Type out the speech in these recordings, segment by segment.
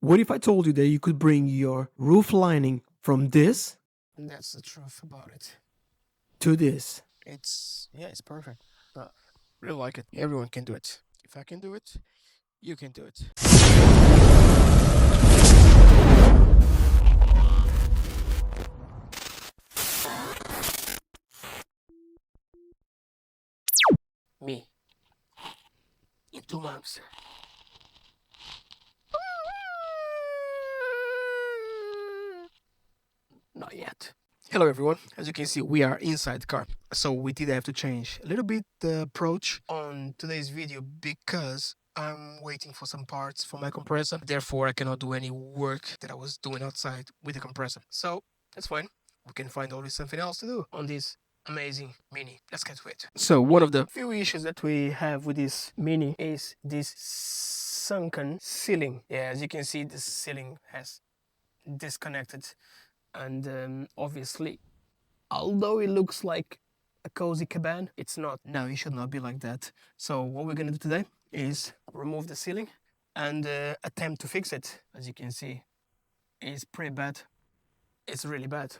What if I told you that you could bring your roof lining from this And that's the truth about it. to this? It's perfect. Really like it. Everyone can do it. If I can do it, you can do it. Me, in 2 months. Not yet. Hello everyone. As you can see, we are inside the car. So we did have to change a little bit the approach on today's video because I'm waiting for some parts for my compressor. Therefore, I cannot do any work that I was doing outside with the compressor. So that's fine. We can find always something else to do on this amazing Mini. Let's get to it. So one of the few issues that we have with this Mini is this sunken ceiling. Yeah, as you can see, the ceiling has disconnected, and obviously, although it looks like a cozy cabin, it's not. No, it should not be like that. So what we're gonna do today is remove the ceiling and attempt to fix it. As you can see, it's pretty bad. It's really bad,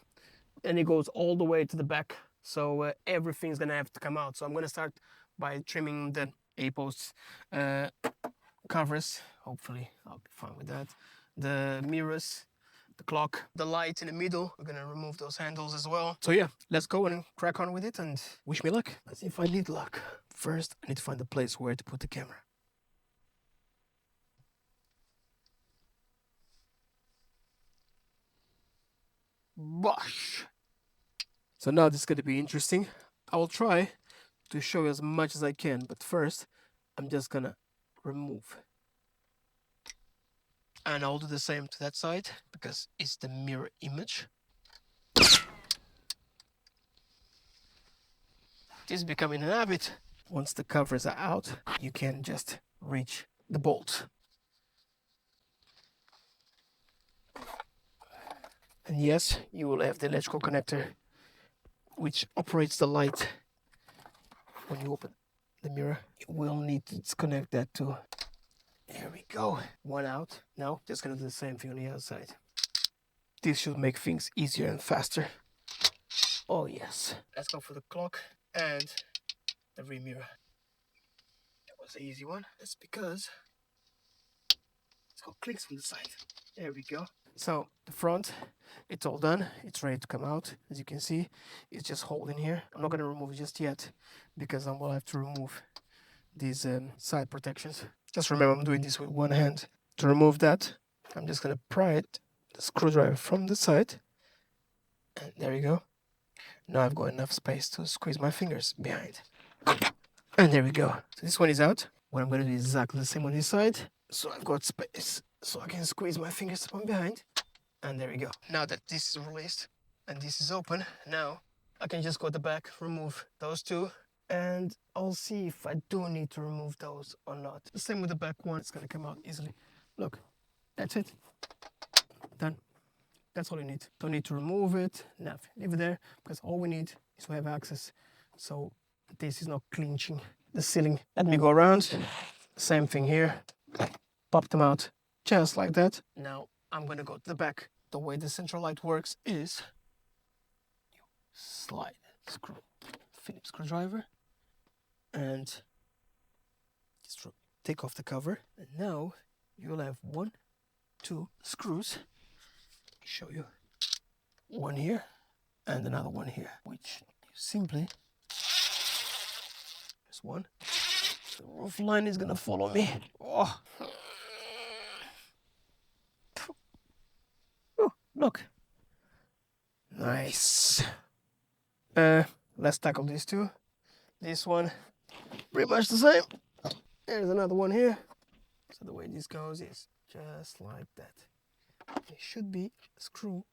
and it goes all the way to the back. So everything's gonna have to come out. So I'm gonna start by trimming the A-posts covers. Hopefully I'll be fine with that. The mirrors, the clock, the light in the middle. We're gonna remove those handles as well. So yeah, let's go and crack on with it and wish me luck. Let's see if I need luck. First, I need to find a place where to put the camera. Bosh! So now this is gonna be interesting. I will try to show you as much as I can, but first, I'm just gonna remove. And I'll do the same to that side because it's the mirror image. This is becoming an habit. Once the covers are out, you can just reach the bolt. And yes, you will have the electrical connector which operates the light. When you open the mirror, you will need to disconnect that too. There we go. One out. Now, just gonna do the same thing on the other side. This should make things easier and faster. Oh yes. Let's go for the clock and the rear mirror. That was an easy one. That's because it's got clicks from the side. There we go. So the front, it's all done. It's ready to come out. As you can see, it's just holding here. I'm not gonna remove it just yet because I will have to remove these side protections. Just remember, I'm doing this with one hand. To remove that, I'm just gonna pry it, the screwdriver from the side, and there you go. Now I've got enough space to squeeze my fingers behind. And there we go. So this one is out. What I'm gonna do is exactly the same on this side. So I've got space so I can squeeze my fingers from behind. And there we go. Now that this is released and this is open, now I can just go to the back, remove those two, and I'll see if I do need to remove those or not. The same with the back one, it's gonna come out easily. Look, that's it. Done. That's all you need. Don't need to remove it, nothing. Leave it there, because all we need is to have access. So this is not clinching the ceiling. Let me go around. Same thing here. Pop them out, just like that. Now I'm gonna go to the back. The way the central light works is you slide screw, Phillips screwdriver, and just take off the cover. And now you'll have 1, 2 screws. Let me show you. One here and another one here, which you simply, there's one. The roof line is gonna follow me. Oh. Oh, look. Nice. Let's tackle these two. This one, pretty much the same. There's another one here. So the way this goes is just like that. There should be a screw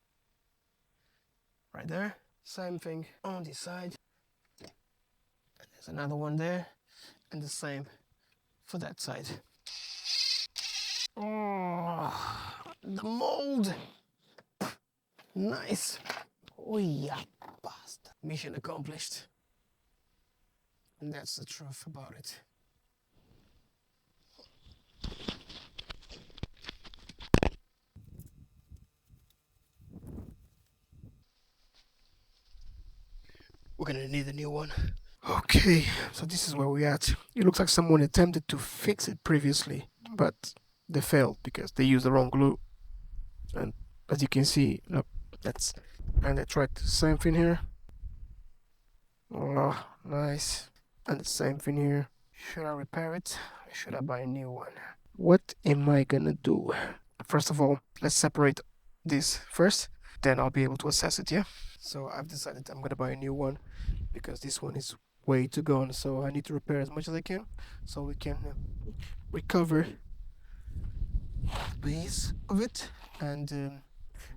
right there. Same thing on this side. And there's another one there. And the same for that side. Oh, the mold. Nice. Oh yeah, bastard. Mission accomplished. And that's the truth about it. we're gonna need a new one. Okay, so this is where we're at. It looks like someone attempted to fix it previously, but they failed because they used the wrong glue. And as you can see, look, that's, and I tried the same thing here. Oh, nice. And the same thing here. Should I repair it? Or should I buy a new one? What am I gonna do? First of all, let's separate this first, then I'll be able to assess it, yeah? So I've decided I'm gonna buy a new one because this one is way too gone, so I need to repair as much as I can so we can recover the base of it, and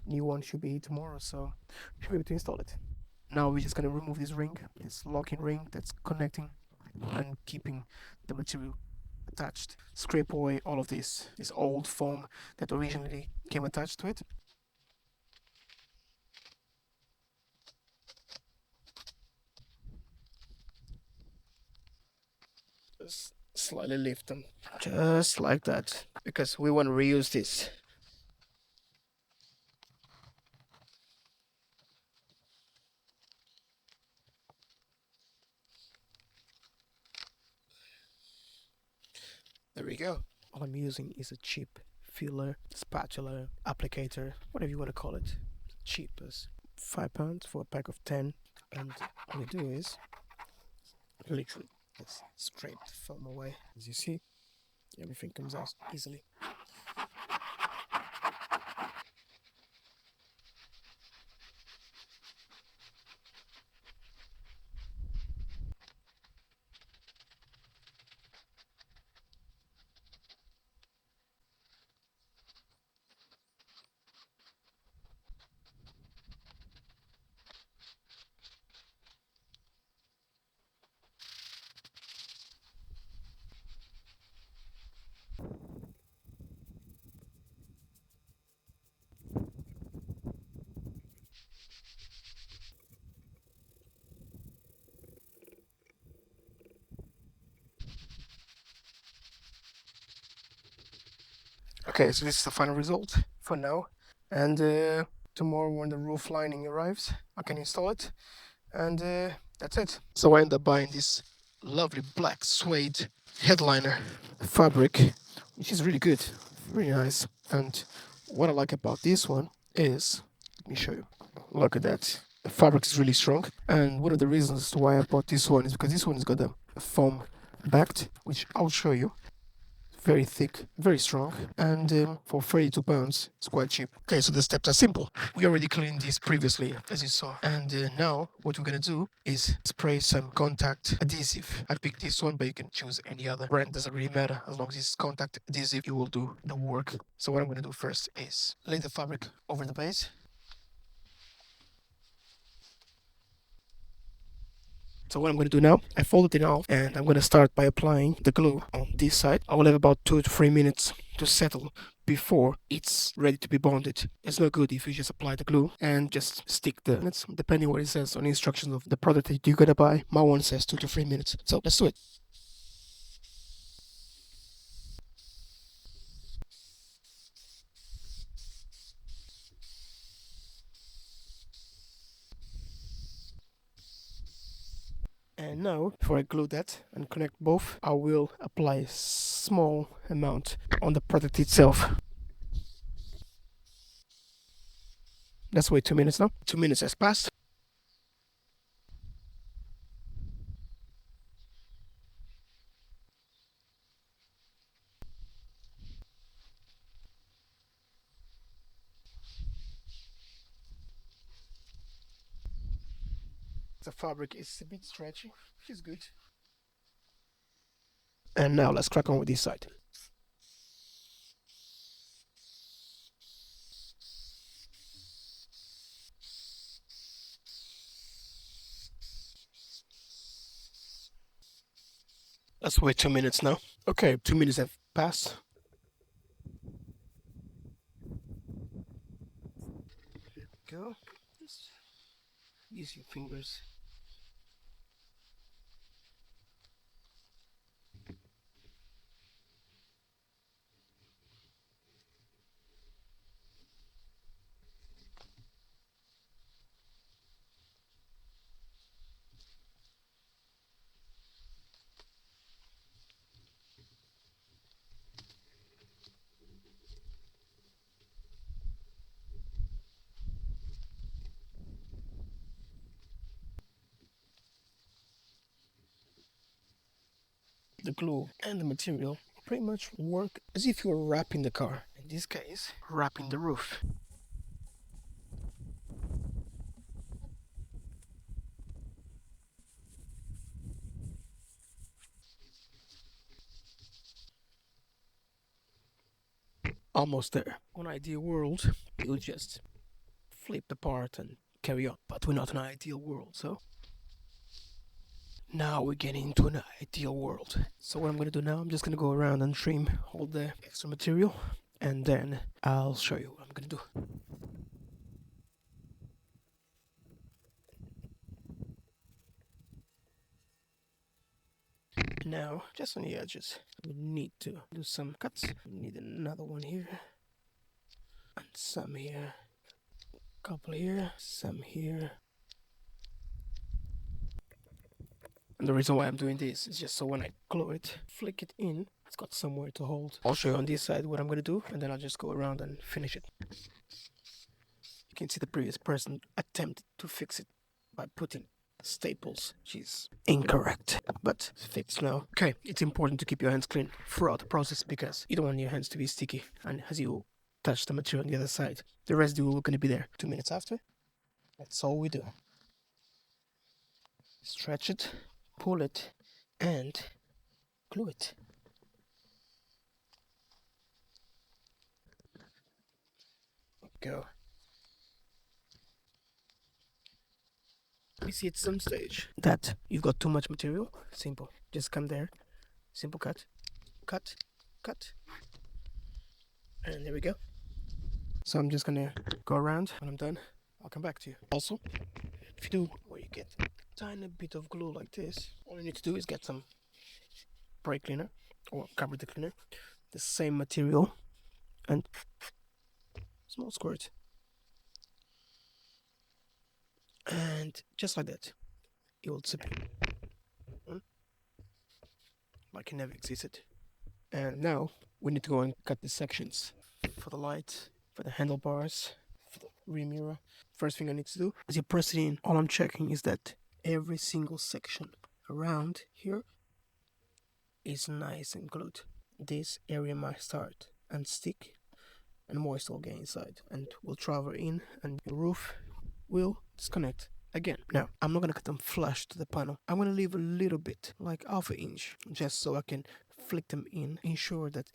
new one should be tomorrow, so should be able to install it. Now we're just gonna remove this ring, this locking ring that's connecting and keeping the material attached. Scrape away all of this old foam that originally came attached to it. Just slightly lift them, just like that, because we want to reuse this. There we go. All I'm using is a cheap filler, spatula, applicator, whatever you want to call it. Cheap as £5 for a pack of 10. And all we do is literally just scrape the foam away. As you see, everything comes out easily. Okay, so this is the final result for now. And tomorrow when the roof lining arrives, I can install it. And that's it. So I end up buying this lovely black suede headliner fabric, which is really good, really nice. And what I like about this one is, let me show you. Look at that. The fabric is really strong. And one of the reasons why I bought this one is because this one has got a foam backed, which I'll show you. Very thick, very strong, and for £32 it's quite cheap. Okay, so the steps are simple. We already cleaned this previously, as you saw, and now what we're gonna do is spray some contact adhesive. I picked this one, but you can choose any other brand, doesn't really matter. As long as it's contact adhesive, it will do the work. So what I'm gonna do first is lay the fabric over the base. So what I'm going to do now, I folded it off and I'm going to start by applying the glue on this side. I will have about 2 to 3 minutes to settle before it's ready to be bonded. It's not good if you just apply the glue and just stick the minutes, depending what it says on the instructions of the product that you're going to buy. My one says 2 to 3 minutes. So let's do it. And now, before I glue that and connect both, I will apply a small amount on the product itself. Let's wait 2 minutes now. 2 minutes has passed. The fabric is a bit stretchy, which is good. And now let's crack on with this side. Let's wait 2 minutes now. Okay, 2 minutes have passed. Here we go. Just use your fingers. the glue and the material pretty much work as if you were wrapping the car. In this case, wrapping the roof. Almost there. On ideal world, you just flip the part and carry on. But we're not an ideal world, so now we're getting into an ideal world. So what I'm going to do now, I'm just going to go around and trim all the extra material, and then I'll show you what I'm going to do. Now, just on the edges, we need to do some cuts. We need another one here, and some here, a couple here, some here. And the reason why I'm doing this is just so when I glue it, flick it in, it's got somewhere to hold. I'll show you on this side what I'm going to do, and then I'll just go around and finish it. You can see the previous person attempted to fix it by putting staples, which is incorrect, but it's fixed now. Okay, it's important to keep your hands clean throughout the process because you don't want your hands to be sticky, and as you touch the material on the other side, the residue will going to be there. 2 minutes after, that's all we do. Stretch it, pull it, and glue it. Go. You see at some stage that you've got too much material. Simple. Just come there. Simple cut. Cut. Cut. And there we go. So I'm just gonna go around. When I'm done, I'll come back to you. Also, if you do where you get a tiny bit of glue like this, all you need to do is get some brake cleaner or carburetor cleaner, the same material, and small squirt. And just like that, it will zip like it never existed. And now we need to go and cut the sections for the light, for the handlebars, for the rear mirror. First thing I need to do, as you press it in, all I'm checking is that every single section around here is nice and glued. This area might start and stick, and moisture will get inside and will travel in, and your roof will disconnect again. Now, I'm not going to cut them flush to the panel. I'm going to leave a little bit, like half an inch, just so I can flick them in, ensure that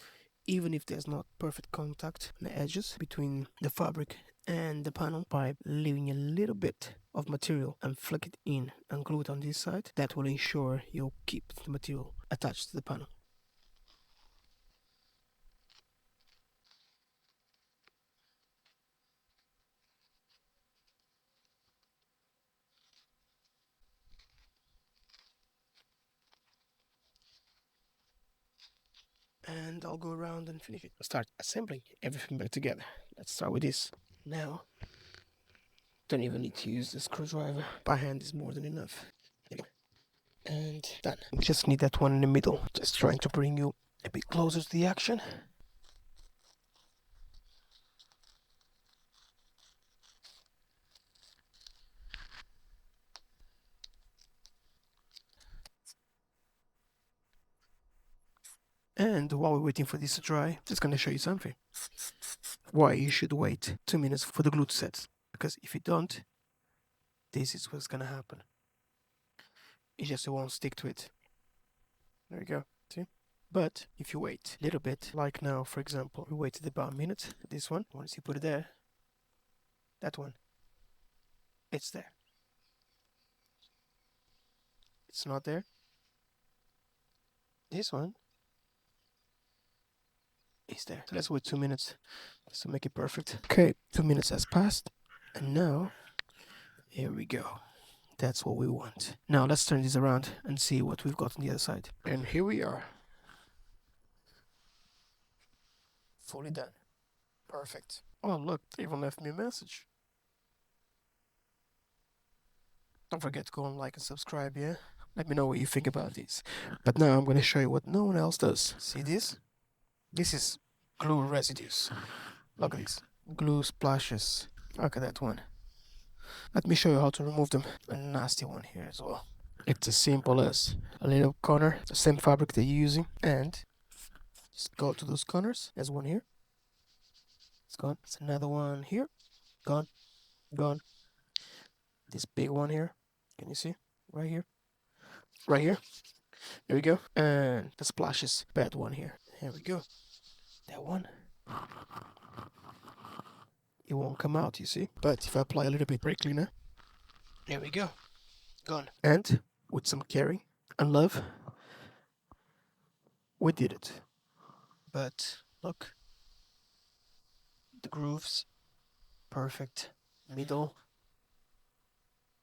even if there's not perfect contact on the edges between the fabric and the panel, by leaving a little bit of material and flick it in and glue it on this side, that will ensure you'll keep the material attached to the panel. And I'll go around and finish it. Start assembling everything back together. Let's start with this. Now, don't even need to use the screwdriver. By hand is more than enough. And done. Just need that one in the middle. Just trying to bring you a bit closer to the action. And while we're waiting for this to dry, just gonna show you something. Why you should wait 2 minutes for the glue to set. Because if you don't, this is what's gonna happen. It just won't stick to it. There we go. See? But if you wait a little bit, like now, for example, we waited about a minute. This one, once you put it there, that one, it's there. It's not there. This one is there. So let's wait 2 minutes just to make it perfect. Okay, 2 minutes has passed, and now here we go. That's what we want. Now let's turn this around and see what we've got on the other side. And here we are. Fully done. Perfect. Oh look, they even left me a message. Don't forget to go and like and subscribe, yeah? Let me know what you think about this. But now I'm going to show you what no one else does. See this? This is glue residues. Look at this. Glue splashes. Look at that one. Let me show you how to remove them. A nasty one here as well. It's as simple as a little corner, the same fabric that you're using, and just go to those corners. There's one here. It's gone. There's another one here. Gone. Gone. This big one here. Can you see? Right here. Right here. There we go. And the splashes bad one here. Here we go. That one. It won't come out, you see. But if I apply a little bit brake cleaner, there we go. Gone. And with some care and love, we did it. But look, the grooves, perfect. Middle,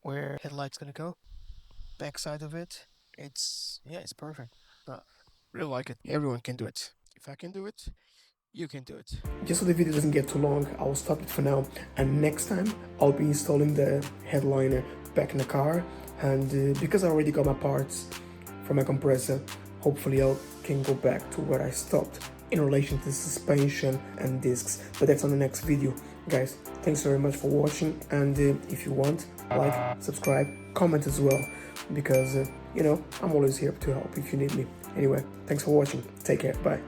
where headlight's gonna go. Back side of it, it's perfect. Really like it. Everyone can do it. If I can do it, you can do it. Just so the video doesn't get too long, I will stop it for now, and next time I'll be installing the headliner back in the car, and because I already got my parts for my compressor, hopefully I can go back to where I stopped in relation to suspension and discs, but that's on the next video. Guys, thanks very much for watching, and if you want, like, subscribe, comment as well, because you know, I'm always here to help if you need me. Anyway, thanks for watching. Take care. Bye.